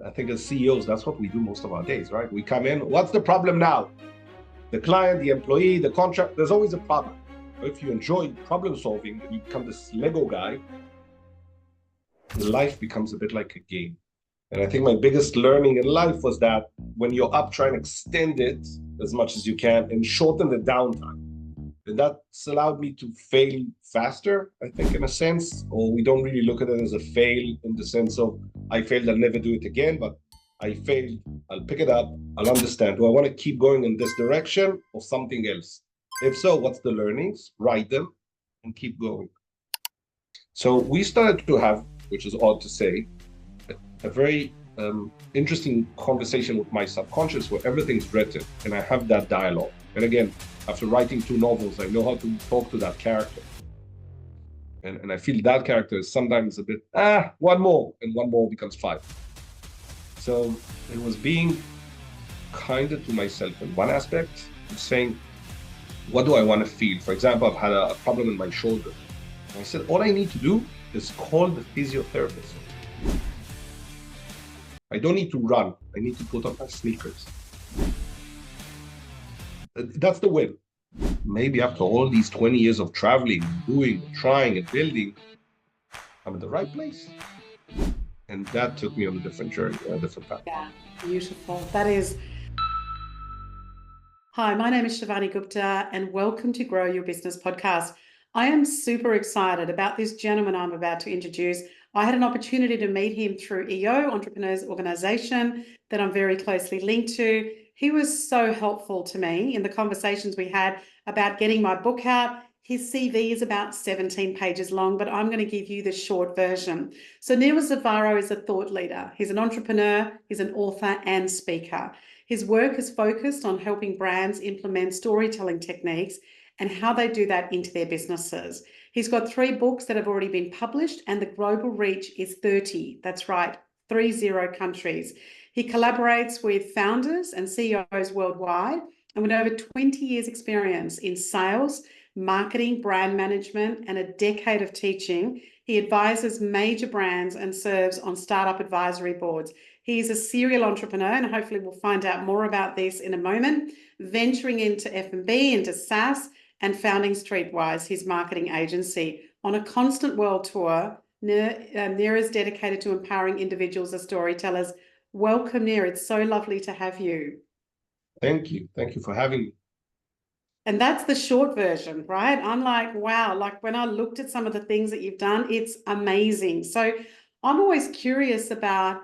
I think as CEOs, that's what we do most of our days, right? We come in, what's the problem now? The client, the employee, the contract, there's always a problem. But if you enjoy problem solving and you become this Lego guy, life becomes a bit like a game. And I think my biggest learning in life was that when you're up, try and extend it as much as you can and shorten the downtime. And that's allowed me to fail faster, I think, in a sense, or we don't really look at it as a fail in the sense of I failed, I'll never do it again, but I failed, I'll pick it up, I'll understand. Do I want to keep going in this direction or something else? If so, what's the learnings? Write them and keep going. So we started to have, which is odd to say, a very interesting conversation with my subconscious where everything's written and I have that dialogue. And again, after writing 2 novels, I know how to talk to that character. And I feel that character is sometimes a bit, one more, and one more becomes 5. So it was being kinder to myself in one aspect, saying, what do I want to feel? For example, I've had a problem in my shoulder. And I said, all I need to do is call the physiotherapist. I don't need to run. I need to put on my sneakers. That's the win. Maybe after all these 20 years of traveling, doing, trying, and building, I'm in the right place. And that took me on a different journey, a different path. Yeah, beautiful. That is. Hi, my name is Shivani Gupta, and welcome to Grow Your Business podcast. I am super excited about this gentleman I'm about to introduce. I had an opportunity to meet him through EO, Entrepreneurs Organization, that I'm very closely linked to. He was so helpful to me in the conversations we had about getting my book out. His CV is about 17 pages long, but I'm going to give you the short version. So Nir Zavaro is a thought leader. He's an entrepreneur, he's an author and speaker. His work is focused on helping brands implement storytelling techniques and how they do that into their businesses. He's got 3 books that have already been published, and the global reach is 30. That's right, 30 countries. He collaborates with founders and CEOs worldwide, and with over 20 years experience in sales, marketing, brand management, and a decade of teaching, he advises major brands and serves on startup advisory boards. He is a serial entrepreneur, and hopefully we'll find out more about this in a moment, venturing into F&B, into SaaS, and founding Streetwise, his marketing agency. On a constant world tour, Nir is dedicated to empowering individuals as storytellers. Welcome, Nir. It's so lovely to have you. Thank you. Thank you for having me. And that's the short version, right? I'm like, wow, like when I looked at some of the things that you've done, it's amazing. So I'm always curious about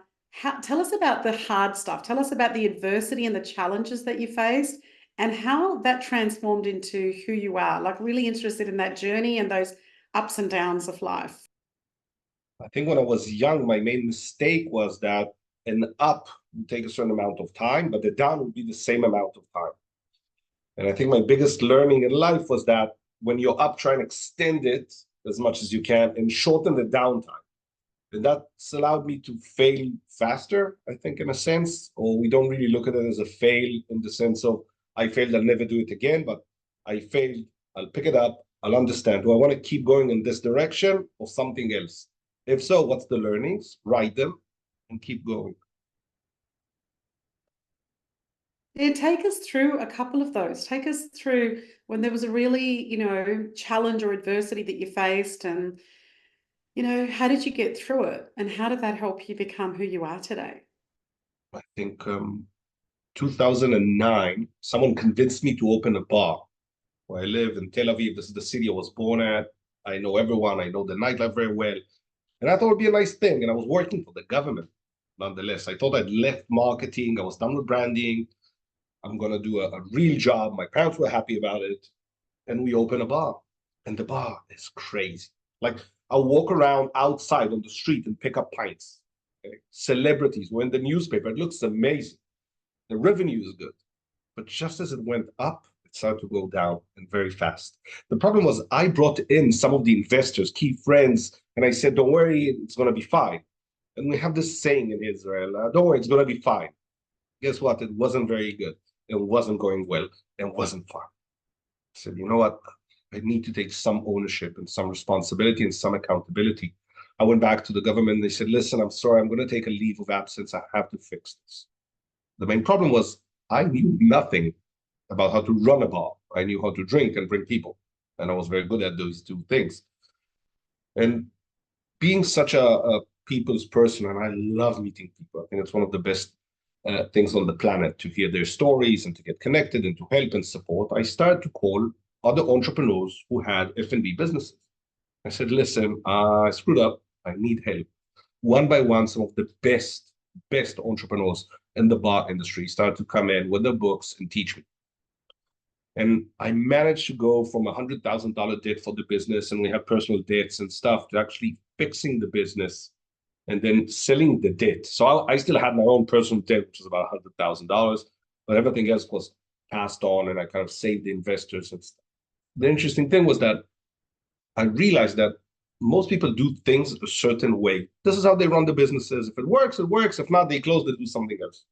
tell us about the hard stuff. Tell us about the adversity and the challenges that you faced and how that transformed into who you are. Like really interested in that journey and those ups and downs of life. I think when I was young, my main mistake was that an up would take a certain amount of time, but the down would be the same amount of time. And I think my biggest learning in life was that when you're up, try and extend it as much as you can and shorten the downtime. And that's allowed me to fail faster, I think, in a sense, or we don't really look at it as a fail in the sense of I failed, I'll never do it again, but I failed, I'll pick it up, I'll understand. Do I want to keep going in this direction or something else? If so, what's the learnings? Write them and keep going. Yeah, take us through a couple of those. Take us through when there was a really, challenge or adversity that you faced and, how did you get through it and how did that help you become who you are today? I think 2009, someone convinced me to open a bar where I live in Tel Aviv. This is the city I was born at. I know everyone. I know the nightlife very well. And I thought it'd be a nice thing. And I was working for the government, nonetheless. I thought I'd left marketing. I was done with branding. I'm going to do a real job. My parents were happy about it. And we open a bar. And the bar is crazy. Like, I'll walk around outside on the street and pick up pints. Okay? Celebrities were in the newspaper. It looks amazing. The revenue is good. But just as it went up, it started to go down and very fast. The problem was I brought in some of the investors, key friends, and I said, don't worry, it's going to be fine. And we have this saying in Israel, don't worry, it's going to be fine. Guess what? It wasn't very good. It wasn't going well. It wasn't fun. I said, you know what? I need to take some ownership and some responsibility and some accountability. I went back to the government and they said, listen, I'm sorry, I'm going to take a leave of absence. I have to fix this. The main problem was I knew nothing about how to run a bar. I knew how to drink and bring people. And I was very good at those two things. And being such a people's person, and I love meeting people. I think it's one of the best things on the planet to hear their stories and to get connected and to help and support. I started to call other entrepreneurs who had F&B businesses. I said, listen, I screwed up. I need help. One by one, some of the best entrepreneurs in the bar industry started to come in with their books and teach me. And I managed to go from $100,000 debt for the business, and we had personal debts and stuff, to actually fixing the business and then selling the debt. So I still had my own personal debt, which was about $100,000, but everything else was passed on, and I kind of saved the investors and stuff. The interesting thing was that I realized that most people do things a certain way. This is how they run the businesses. If it works, it works. If not, they close, they do something else.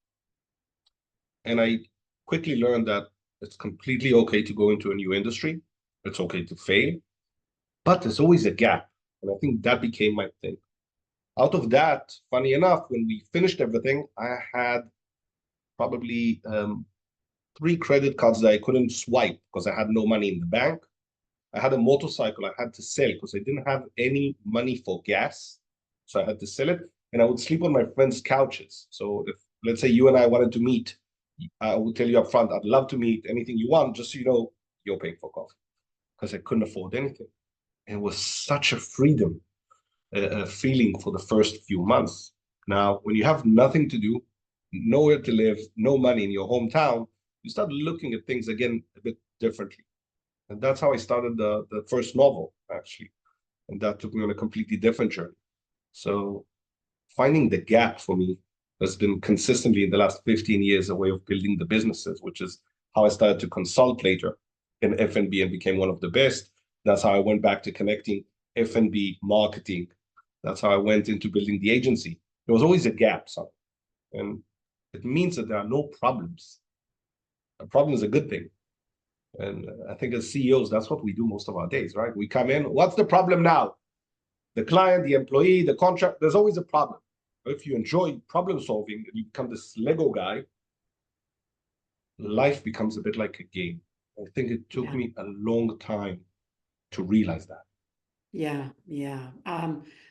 And I quickly learned that it's completely okay to go into a new industry. It's okay to fail, but there's always a gap. And I think that became my thing. Out of that, funny enough, when we finished everything, I had probably 3 credit cards that I couldn't swipe because I had no money in the bank. I had a motorcycle I had to sell because I didn't have any money for gas. So I had to sell it. And I would sleep on my friends' couches. So if, let's say, you and I wanted to meet, I would tell you up front, I'd love to meet, anything you want, just so you know you're paying for coffee, because I couldn't afford anything. And it was such a freedom feeling for the first few months. Now, when you have nothing to do, nowhere to live, no money in your hometown, you start looking at things again a bit differently. And that's how I started the first novel, actually. And that took me on a completely different journey. So finding the gap for me has been consistently in the last 15 years a way of building the businesses, which is how I started to consult later in F&B and became one of the best. That's how I went back to connecting F&B marketing. That's how I went into building the agency. There was always a gap, and it means that there are no problems. A problem is a good thing. And I think as CEOs, that's what we do most of our days, right? We come in, what's the problem now? The client, the employee, the contract, there's always a problem. If you enjoy problem solving and you become this Lego guy, life becomes a bit like a game. I think it took me a long time to realize that. Yeah.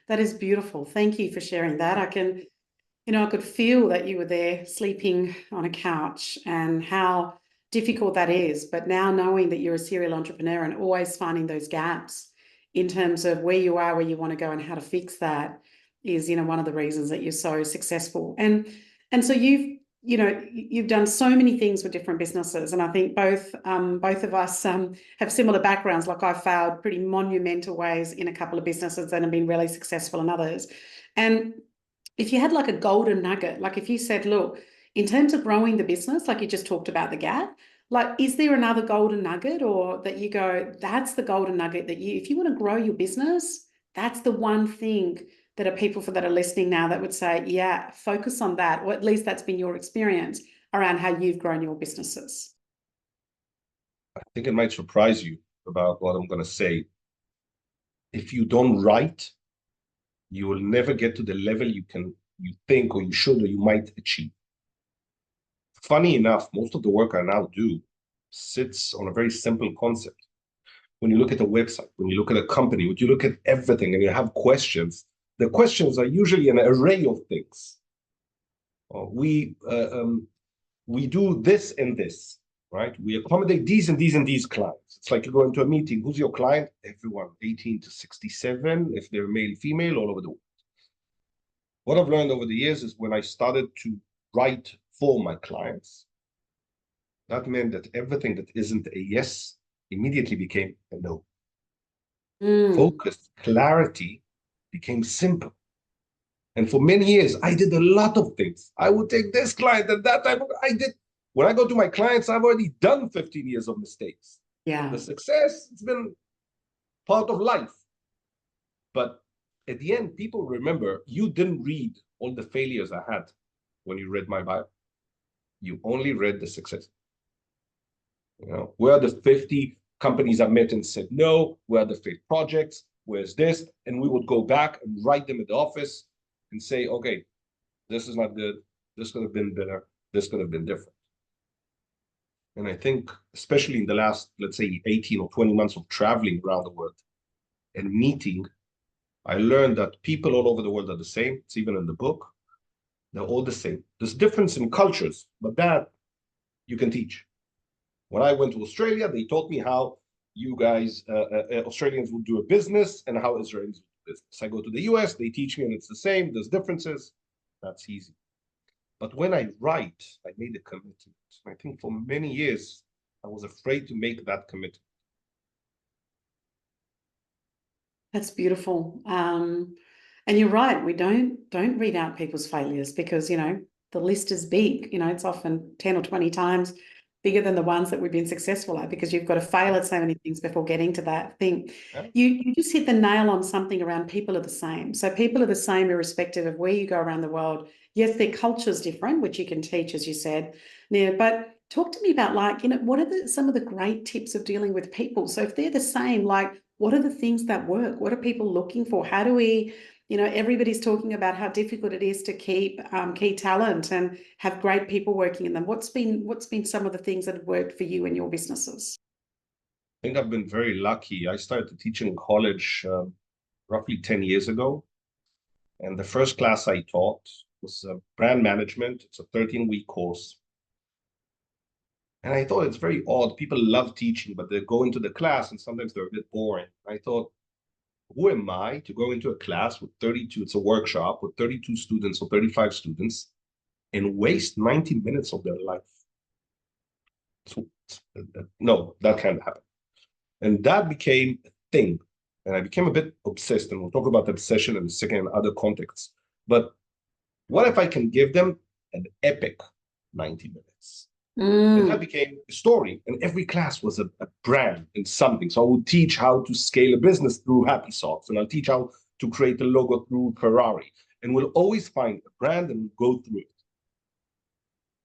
That is beautiful. Thank you for sharing that. I could feel that you were there sleeping on a couch and how difficult that is. But now knowing that you're a serial entrepreneur and always finding those gaps in terms of where you are, where you want to go and how to fix that is, one of the reasons that you're so successful. And so you've done so many things with different businesses. And I think both of us have similar backgrounds. Like I've failed pretty monumental ways in a couple of businesses and have been really successful in others. And if you had like a golden nugget, like if you said, look, in terms of growing the business, like you just talked about the gap, like, is there another golden nugget, or that you go, that's the golden nugget that if you want to grow your business, that's the one thing that are people that are listening now that would say, yeah, focus on that, or at least that's been your experience around how you've grown your businesses? I think it might surprise you about what I'm going to say. If you don't write, you will never get to the level you think or you should or you might achieve. Funny enough, most of the work I now do sits on a very simple concept. When you look at a website, when you look at a company, when you look at everything and you have questions, the questions are usually an array of things. We do this and this, right? We accommodate these and these and these clients. It's like you go into a meeting. Who's your client? Everyone, 18 to 67, if they're male, female, all over the world. What I've learned over the years is when I started to write for my clients, that meant that everything that isn't a yes immediately became a no. Focus, clarity became simple. And for many years, I did a lot of things. I would take this client and that type of, when I go to my clients, I've already done 15 years of mistakes. Yeah. The success, it's been part of life. But at the end, people remember you didn't read all the failures I had when you read my bio. You only read the success. Where are the 50 companies I met and said no? Where are the failed projects? Where's this? And we would go back and write them at the office and say, okay, this is not good. This could have been better. This could have been different. And I think, especially in the last, let's say, 18 or 20 months of traveling around the world and meeting, I learned that people all over the world are the same. It's even in the book. They're all the same. There's difference in cultures, but that you can teach. When I went to Australia, they taught me how you guys, Australians, would do a business and how Israelis would do business. I go to the US, they teach me and it's the same. There's differences. That's easy. But when I write, I made a commitment. I think for many years, I was afraid to make that commitment. That's beautiful. And you're right, we don't read out people's failures because, you know, the list is big. You know, it's often 10 or 20 times bigger than the ones that we've been successful at, because you've got to fail at so many things before getting to that thing. Yeah. You just hit the nail on something around people are the same. So people are the same irrespective of where you go around the world. Yes, their culture's different, which you can teach, as you said, Nir, but talk to me about, like, you know, what are some of the great tips of dealing with people? So if they're the same, like, what are the things that work? What are people looking for? How do we, you know, everybody's talking about how difficult it is to keep key talent and have great people working in them. What's been some of the things that have worked for you and your businesses? I think I've been very lucky. I started teaching in college roughly 10 years ago. And the first class I taught was brand management. It's a 13-week course. And I thought it's very odd. People love teaching, but they go into the class and sometimes they're a bit boring. I thought, who am I to go into a class with 32, it's a workshop with 32 students or 35 students, and waste 90 minutes of their life? So, no, that can't happen. And that became a thing. And I became a bit obsessed. And we'll talk about that session in a second in other contexts. But what if I can give them an epic 90 minutes? And that became a story. And every class was a brand in something. So I would teach how to scale a business through Happy Socks, and I'll teach how to create a logo through Ferrari. And we'll always find a brand and we'll go through it.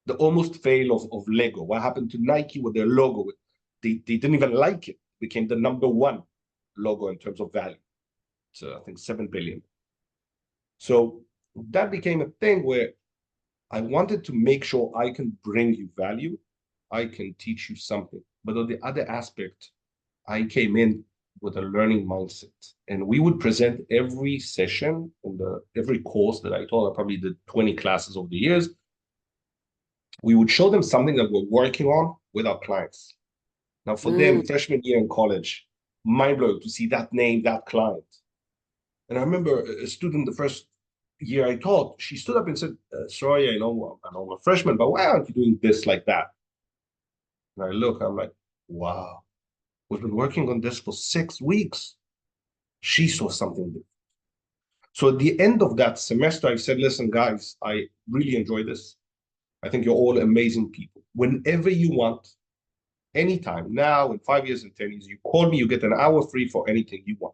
The almost fail of Lego. What happened to Nike with their logo? They didn't even like it. It became the #1 logo in terms of value. So I think 7 billion. So that became a thing where I wanted to make sure I can bring you value. I can teach you something. But on the other aspect, I came in with a learning mindset. And we would present every session in every course that I taught. I probably did 20 classes over the years. We would show them something that we're working on with our clients. Now, for them, freshman year in college, mind blowing to see that name, that client. And I remember a student, the first year I taught, she stood up and said, sorry, I know I'm a freshman, but why aren't you doing this like that? And I look, I'm like, wow, we've been working on this for 6 weeks. She saw something different. So at the end of that semester, I said, listen, guys, I really enjoy this. I think you're all amazing people. Whenever you want, anytime, now, in 5 years and 10 years, you call me, you get an hour free for anything you want.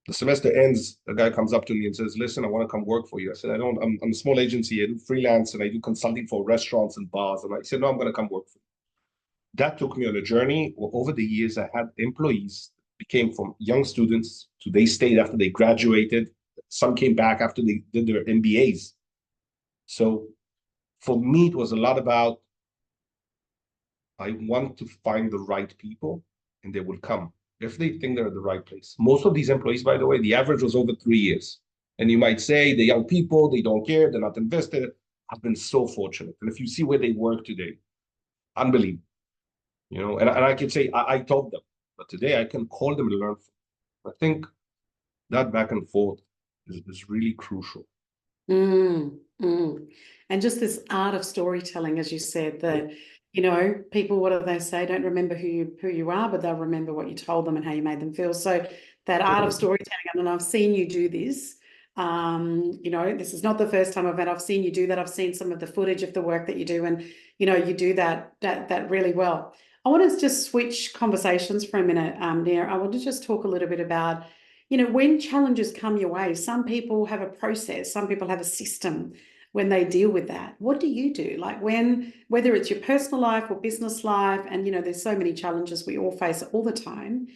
The semester ends, the guy comes up to me and says, listen, I want to come work for you. I said, I'm a small agency, I do freelance and I do consulting for restaurants and bars. And I said, no, I'm going to come work for you. That took me on a journey where over the years, I had employees became from young students to they stayed after they graduated. Some came back after they did their MBAs. So for me, it was a lot about, I want to find the right people and they will come if they think they're at the right place. Most of these employees, by the way, the average was over 3 years. And you might say the young people, they don't care, they're not invested. I've been so fortunate. And if you see where they work today, unbelievable. You know, and I can say I taught them, but today I can call them and learn from them. I think that back and forth is really crucial. And just this art of storytelling, as you said, that, you know, people, what do they say? Don't remember who you are, but they'll remember what you told them and how you made them feel. So that art of storytelling, and I've seen you do this. You know, this is not the first time I've seen you do that. I've seen some of the footage of the work that you do, and you know, you do that really well. I want to just switch conversations for a minute, Nir. I want to just talk a little bit about, you know, when challenges come your way, some people have a process, some people have a system when they deal with that. What do you do? Like whether it's your personal life or business life, and, you know, there's so many challenges we all face all the time.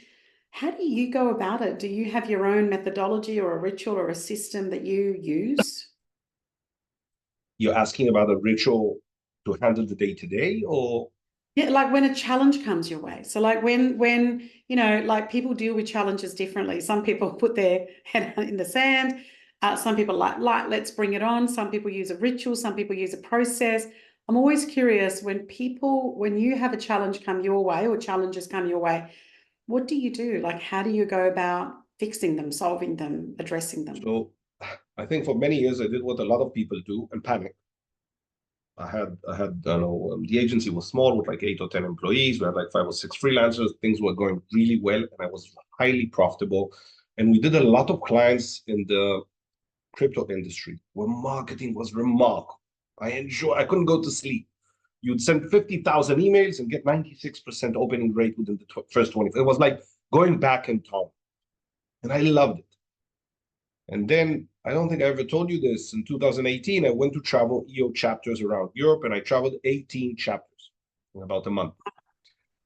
How do you go about it? Do you have your own methodology or a ritual or a system that you use? You're asking about a ritual to handle the day to day, or Yeah, like when a challenge comes your way. So like when like people deal with challenges differently. Some people put their head in the sand. Some people like let's bring it on. Some people use a ritual. Some people use a process. I'm always curious when you have a challenge come your way or challenges come your way, what do you do? Like how do you go about fixing them, solving them, addressing them? so. I think for many years I did what a lot of people do and panic. I don't know, the agency was small with like 8 or 10 employees. We had like 5 or 6 freelancers. Things were going really well, and I was highly profitable. And we did a lot of clients in the crypto industry where marketing was remarkable. I couldn't go to sleep. You'd send 50,000 emails and get 96% opening rate within the first 20. It was like going back in time. And I loved it. And then I don't think I ever told you this. In 2018, I went to travel EO chapters around Europe, and I traveled 18 chapters in about a month.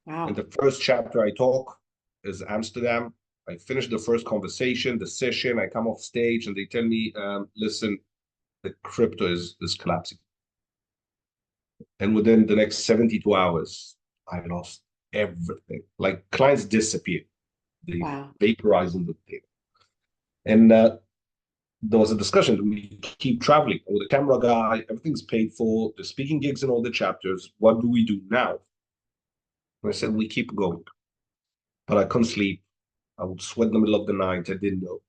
And Wow. the first chapter I talk is Amsterdam. I finish the first conversation, the session. I come off stage, and they tell me, "Listen, the crypto is collapsing." And within the next 72 hours, I lost everything. Like clients disappeared. They Wow. vaporized in the data. And there was a discussion. Do we keep traveling with a camera guy? Everything's paid for. The speaking gigs in all the chapters. What do we do now? And I said, we keep going. But I couldn't sleep. I would sweat in the middle of the night. I didn't know.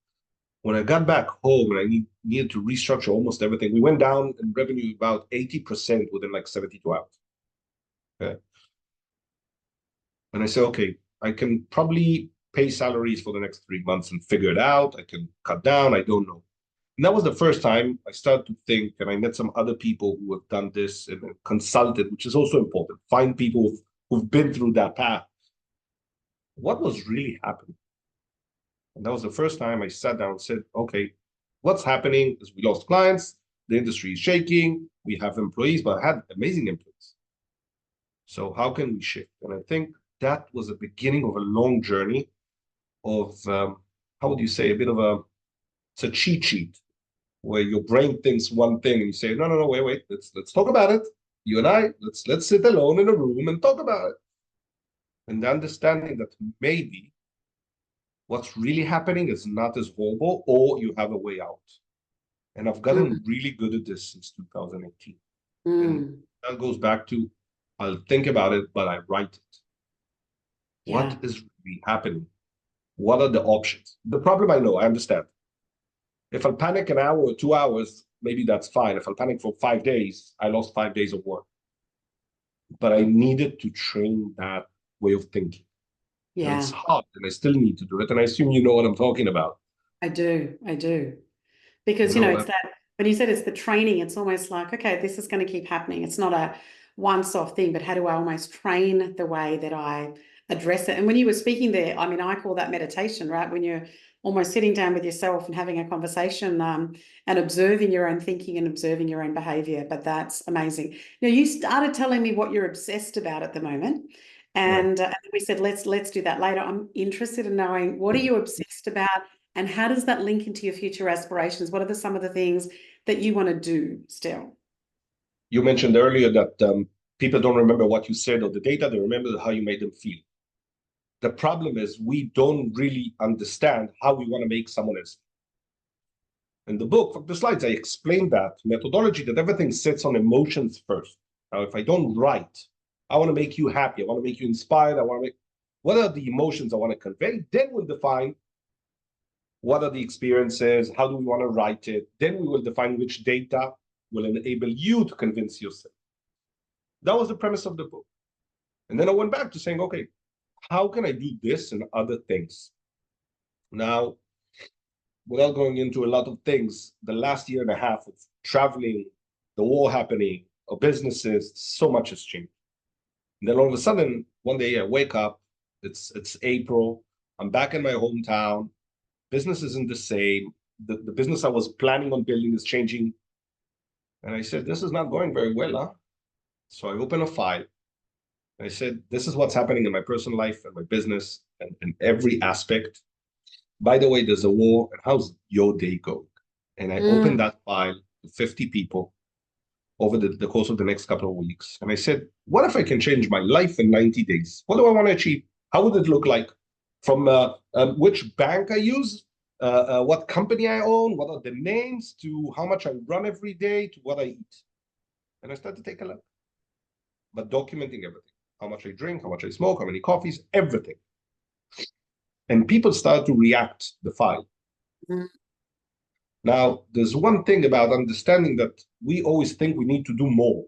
When I got back home and needed to restructure almost everything, we went down in revenue about 80% within like 72 hours. Okay. And I said, okay, I can probably pay salaries for the next 3 months and figure it out. I can cut down. I don't know. And that was the first time I started to think, and I met some other people who have done this and consulted, which is also important. Find people who've been through that path. What was really happening? And that was the first time I sat down and said, okay, what's happening is we lost clients, the industry is shaking, we have employees, but I had amazing employees. So how can we shift? And I think that was the beginning of a long journey of, how would you say, it's a cheat sheet where your brain thinks one thing and you say, no, no, no, wait, let's talk about it. You and I, let's sit alone in a room and talk about it. And understanding that maybe what's really happening is not as horrible, or you have a way out. And I've Mm, gotten really good at this since 2018. And mm, that goes back to I'll think about it, but I write it. What yeah. is really happening? What are the options? The problem I know, I understand. If I panic an hour or 2 hours, maybe that's fine. If I panic for 5 days, I lost 5 days of work. But I needed to train that way of thinking. And it's Yeah. hard, and I still need to do it. And I assume you know what I'm talking about. I do. I do. You Because, know it's that that when you said it's the training, it's almost like, okay, this is going to keep happening. It's not a once-off thing, but how do I almost train the way that I address it? And when you were speaking there, I mean, I call that meditation, right? When you're almost sitting down with yourself and having a conversation, and observing your own thinking and observing your own behavior. But that's amazing. You started telling me what you're obsessed about at the moment. right. And we said, let's do that later. I'm interested in knowing, what are you obsessed about? And how does that link into your future aspirations? What are some of the things that you want to do still? You mentioned earlier that people don't remember what you said or the data, they remember how you made them feel. The problem is we don't really understand how we want to make someone else. In the book, from the slides, I explained that methodology that everything sits on emotions first. Now, if I don't write, I want to make you happy, I want to make you inspired, I want to make what are the emotions I want to convey? Then we'll define what are the experiences, how do we want to write it? Then we will define which data will enable you to convince yourself. That was the premise of the book. And then I went back to saying, okay, how can I do this and other things? Now, without going into a lot of things, the last year and a half of traveling, the war happening, our businesses, so much has changed. And then all of a sudden, one day I wake up, it's April, I'm back in my hometown, business isn't the same. The business I was planning on building is changing. And I said, this is not going very well, huh? So I open a file I said, this is what's happening in my personal life and my business and every aspect. By the way, there's a war, and how's your day going? And I opened Mm, that file to 50 people over the course of the next couple of weeks. And I said, what if I can change my life in 90 days? What do I want to achieve? How would it look like? From which bank I use, what company I own, what are the names, to how much I run every day, to what I eat. And I started to take a look, but documenting everything, how much I drink, how much I smoke, how many coffees, everything. And people started to react the file. mm, Now, there's one thing about understanding that we always think we need to do more.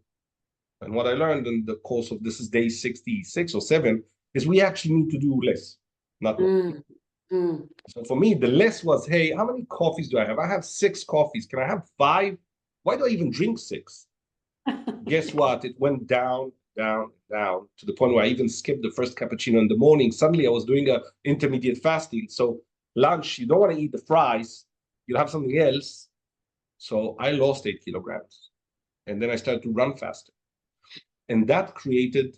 And what I learned in the course of this is day 66 or 7 is we actually need to do less, not more. mm, mm. So for me, the less was, hey, how many coffees do I have? I have 6 coffees. Can I have 5? Why do I even drink 6? Guess what? It went down, down, down to the point where I even skipped the first cappuccino in the morning. Suddenly I was doing a intermediate fasting. So lunch, you don't want to eat the fries. You'll have something else. So I lost 8 kilograms. And then I started to run faster. And that created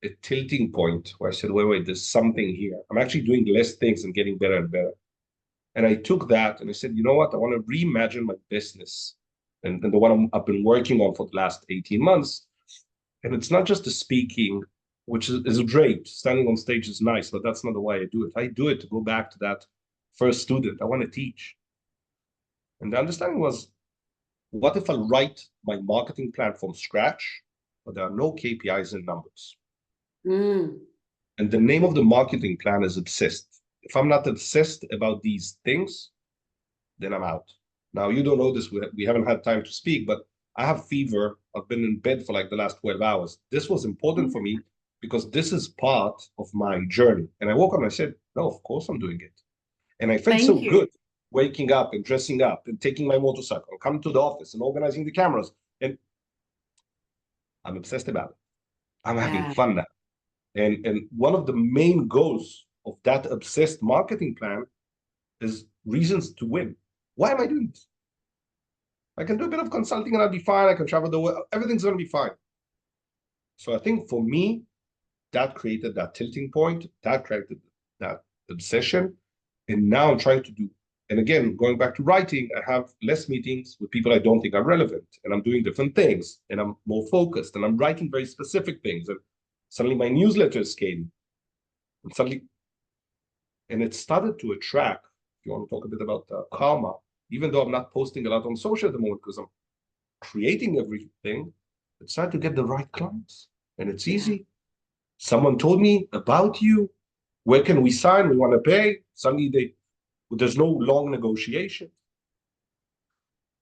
a tilting point where I said, wait, there's something here. I'm actually doing less things and getting better and better. And I took that and I said, you know what? I want to reimagine my business and the one I've been working on for the last 18 months. And it's not just the speaking, which is great. Standing on stage is nice, but that's not the way I do it. I do it to go back to that first student. I want to teach. And the understanding was, what if I write my marketing plan from scratch, but there are no KPIs and numbers? Mm. And the name of the marketing plan is obsessed. If I'm not obsessed about these things, then I'm out. Now, you don't know this. We haven't had time to speak, but I have fever. I've been in bed for like the last 12 hours. This was important for me because this is part of my journey. And I woke up and I said, no, of course I'm doing it. And I felt so Thank you. good waking up and dressing up and taking my motorcycle and coming to the office and organizing the cameras. And I'm obsessed about it. I'm having Yeah. fun now. And one of the main goals of that obsessed marketing plan is reasons to win. Why am I doing this? I can do a bit of consulting and I'll be fine. I can travel the world. Everything's going to be fine. So I think for me, that created that tilting point, that created that obsession. And now I'm trying to do, and again, going back to writing, I have less meetings with people I don't think are relevant. And I'm doing different things and I'm more focused and I'm writing very specific things. And suddenly my newsletters came. And suddenly, and it started to attract, if you want to talk a bit about karma, even though I'm not posting a lot on social at the moment because I'm creating everything, it started to get the right clients. And it's Yeah. easy. Someone told me about you. Where can we sign? We want to pay. Suddenly there's no long negotiation.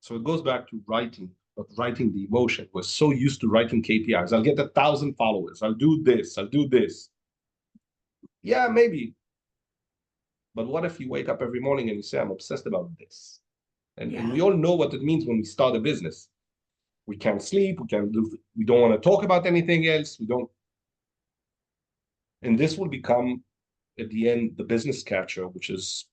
So it goes back to writing, but writing the emotion. We're so used to writing KPIs. I'll get 1,000 followers. I'll do this. I'll do this. Yeah, maybe. But what if you wake up every morning and you say, I'm obsessed about this? And Yeah. we all know what it means when we start a business. We can't sleep. We don't want to talk about anything else. We don't. And this will become, at the end, the business catcher, which is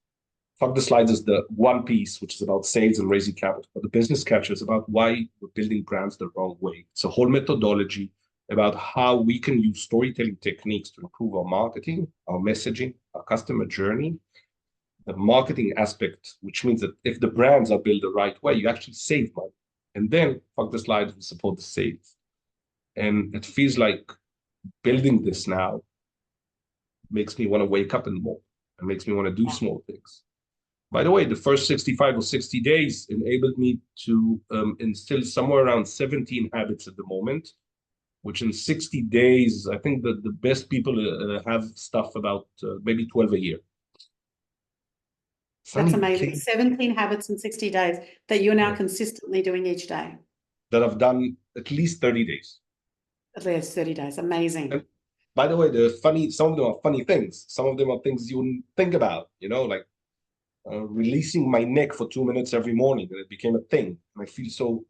fuck the slides is the one piece, which is about sales and raising capital. But the business catcher is about why we're building brands the wrong way. It's a whole methodology about how we can use storytelling techniques to improve our marketing, our messaging, our customer journey, the marketing aspect, which means that if the brands are built the right way, you actually save money. And then fuck the slides will support the sales. And it feels like building this now makes me want to wake up in the morning and makes me want to do Yeah. small things. By the way, the first 65 or 60 days enabled me to instill somewhere around 17 habits at the moment, which in 60 days, I think that the best people have stuff about maybe 12 a year. That's Suddenly amazing. became 17 habits in 60 days that you're now yeah, consistently doing each day. that I've done at least 30 days. At least 30 days. Amazing. And by the way, some of them are funny things. Some of them are things you wouldn't think about, like releasing my neck for 2 minutes every morning. And it became a thing. And I feel so,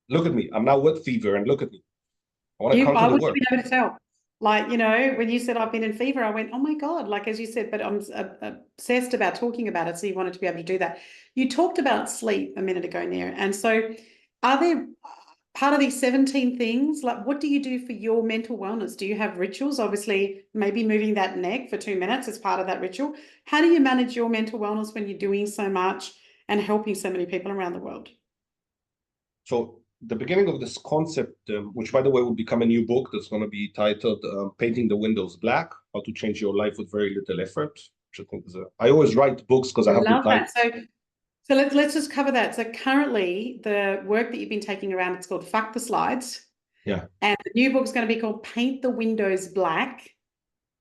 look at me. I'm now with fever and look at me. I want to I conquer the wouldn't world. be able to tell. Like, when you said I've been in fever, I went, oh my God, like as you said, but I'm obsessed about talking about it. So you wanted to be able to do that. You talked about sleep a minute ago, Nir. And so are there part of these 17 things, like what do you do for your mental wellness? Do you have rituals? Obviously, maybe moving that neck for 2 minutes is part of that ritual. How do you manage your mental wellness when you're doing so much and helping so many people around the world? So the beginning of this concept, which by the way will become a new book that's going to be titled "Painting the Windows Black: How to Change Your Life with Very Little Effort," which I think is I always write books because I have the Love title. that. So let's just cover that. So currently, the work that you've been taking around, it's called Fuck the Slides. Yeah. And the new book's going to be called Paint the Windows Black.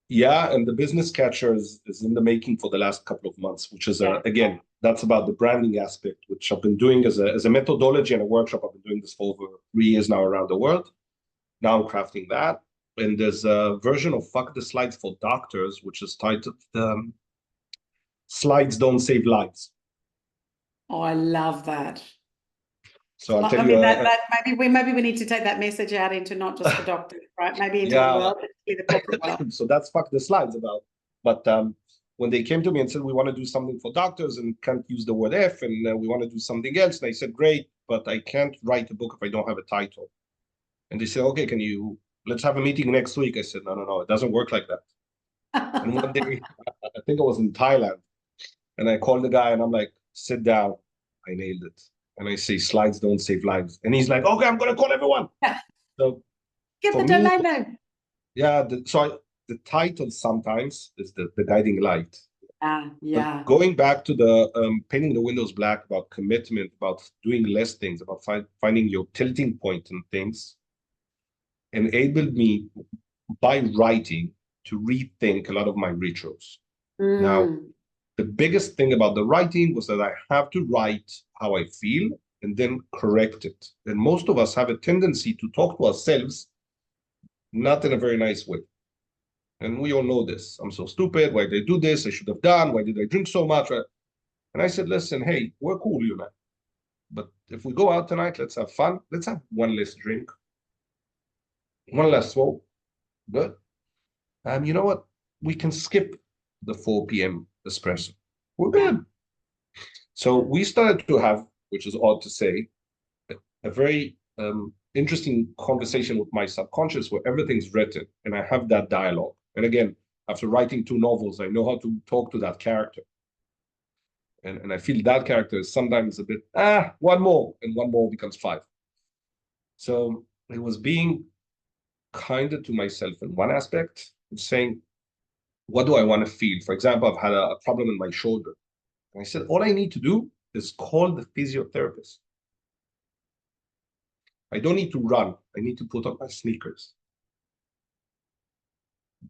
Yeah, and the business catcher is in the making for the last couple of months, which is again, that's about the branding aspect, which I've been doing as a methodology and a workshop. I've been doing this for over 3 years now around the world. Now I'm crafting that. And there's a version of Fuck the Slides for doctors, which is titled Slides Don't Save Lives. Oh, I love that. So I'll tell I you, mean, that maybe we need to take that message out into not just the doctors, right? Maybe into the world, the corporate world. So that's Fuck the Slides about. But when they came to me and said, we want to do something for doctors and can't use the word F, and we want to do something else, and I said, great, but I can't write a book if I don't have a title. And they said, okay, let's have a meeting next week. I said, no, it doesn't work like that. And one day, I think I was in Thailand, and I called the guy and I'm like, sit down. I nailed it. And I say, slides don't save lives. And he's like, okay, I'm going to call everyone. So get the domain name. Yeah, the title sometimes is the guiding light. Yeah. But going back to the painting the windows black, about commitment, about doing less things, about finding your tilting point in things, enabled me by writing to rethink a lot of my rituals. Now, the biggest thing about the writing was that I have to write how I feel and then correct it. And most of us have a tendency to talk to ourselves not in a very nice way. And we all know this. I'm so stupid. Why did I do this? I should have done. Why did I drink so much? And I said, listen, hey, we're cool, you know. But if we go out tonight, let's have fun. Let's have one less drink, one less smoke. Good. You know what? We can skip the 4 p.m. espresso. We're good. So we started to have, which is odd to say, a very interesting conversation with my subconscious where everything's written and I have that dialogue. And again, after writing 2 novels, I know how to talk to that character. And I feel that character is sometimes a bit, one more, and one more becomes 5. So it was being kinder to myself in one aspect, of saying, what do I want to feel? For example, I've had a problem in my shoulder. And I said, all I need to do is call the physiotherapist. I don't need to run. I need to put on my sneakers.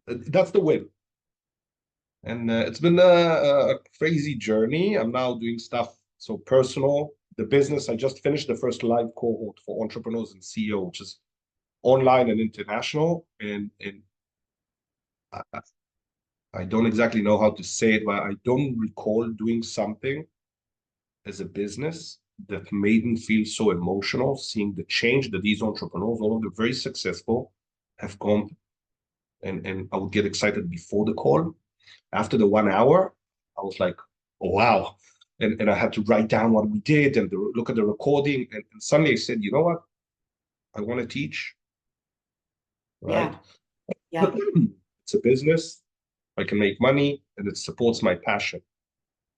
That's the win. And it's been a crazy journey. I'm now doing stuff so personal. The business, I just finished the first live cohort for entrepreneurs and CEO, which is online and international. And I don't exactly know how to say it, but I don't recall doing something as a business that made me feel so emotional, seeing the change that these entrepreneurs, all of them very successful, have gone. And I would get excited before the call. After the 1 hour, I was like, oh, wow. And I had to write down what we did and look at the recording. And suddenly I said, you know what? I want to teach. Right? Yeah. It's a business. I can make money and it supports my passion.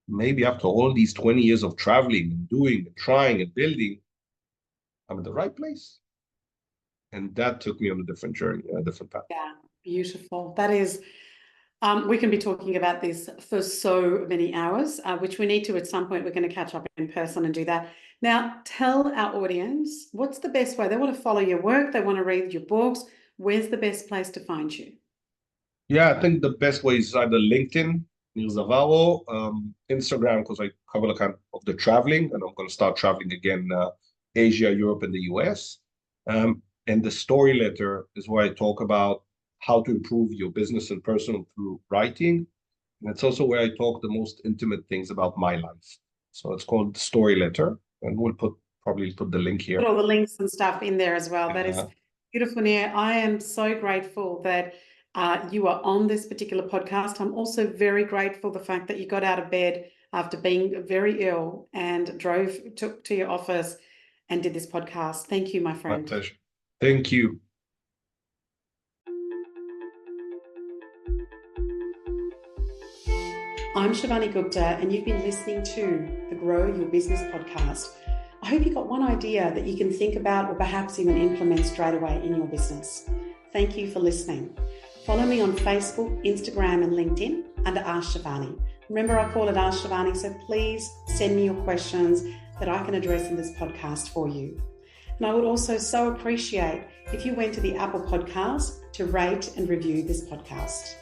Maybe after all these 20 years of traveling and doing and trying and building, I'm in the right place. And that took me on a different journey, a different path. Yeah, beautiful. That is, we can be talking about this for so many hours, which we need to at some point. We're going to catch up in person and do that. Now, tell our audience, what's the best way? They want to follow your work. They want to read your books. Where's the best place to find you? Yeah, I think the best way is either LinkedIn, Nir Zavaro, Instagram, because I cover kind of the traveling, and I'm going to start traveling again, Asia, Europe, and the US. And the story letter is where I talk about how to improve your business and personal through writing. And it's also where I talk the most intimate things about my life. So it's called the story letter, and we'll probably put the link here. Put all the links and stuff in there as well. That is beautiful, Nir. I am so grateful that you are on this particular podcast. I'm also very grateful the fact that you got out of bed after being very ill and took to your office and did this podcast. Thank you, my My friend. pleasure. Thank you. I'm Shivani Gupta, and you've been listening to the Grow Your Business podcast. I hope you got one idea that you can think about or perhaps even implement straight away in your business. Thank you for listening. Follow me on Facebook, Instagram, and LinkedIn under Ask Shivani. Remember, I call it Ask Shivani, so please send me your questions that I can address in this podcast for you. And I would also so appreciate if you went to the Apple Podcast to rate and review this podcast.